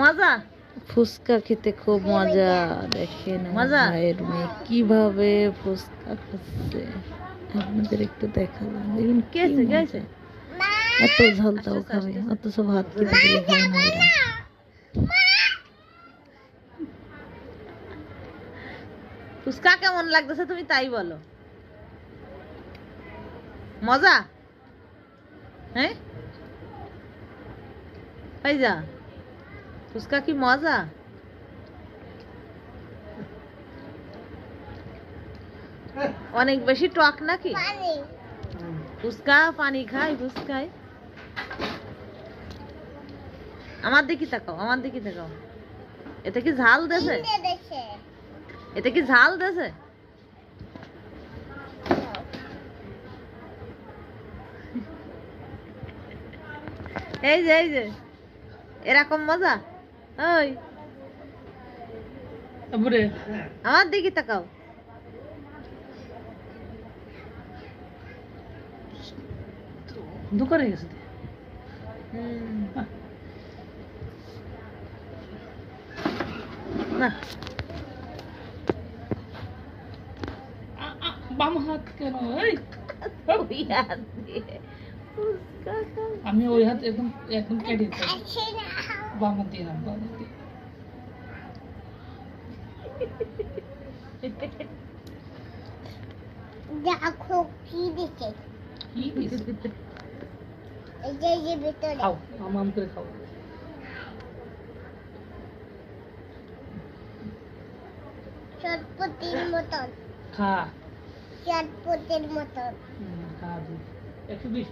মজা ফুচকা খেতে খুব মজা। দেখেন মজা? ভাইয়ের মেয়ে কিভাবে ফুচকা খাচ্ছে, আপনাদের একটু দেখালাম। দেখুন কি কেছে মজা। গেছে এত ঝাল তাও খাবে, অথচ ভাত খেতে দিলে খায় না এরা। ফুচকা কেমন লাগতেছে তুমি তাই বলো। মজা? হ্যাঁ ভাইজা, ফুচকা কি মজা? অনেক বেশি টক নাকি? ফুচকা পানি খাই ফুচকায়। আমার দিকে তাকাও, আমার দিকে তাকাও। এতে কি ঝাল দেছে? এতে কি ঝাল দেছে? এই যে এই যে এরকম মজা। ওই আমার দিকে তাকাও। দোকানে গেছে না বাম হাত কেন? ওই হাত দিয়ে ফুচকা খাও। আমি ওই হাত একদম একদম কেটে দিচ্ছি। বাম হাত দিয়ে না, বাম হাত দিয়ে। দেখো কি দিছে, কি দিছে? এই যে ভিতরে খাও, আম করে খাও। চটপটির মতন, খা। চটপটির মতন। খা 120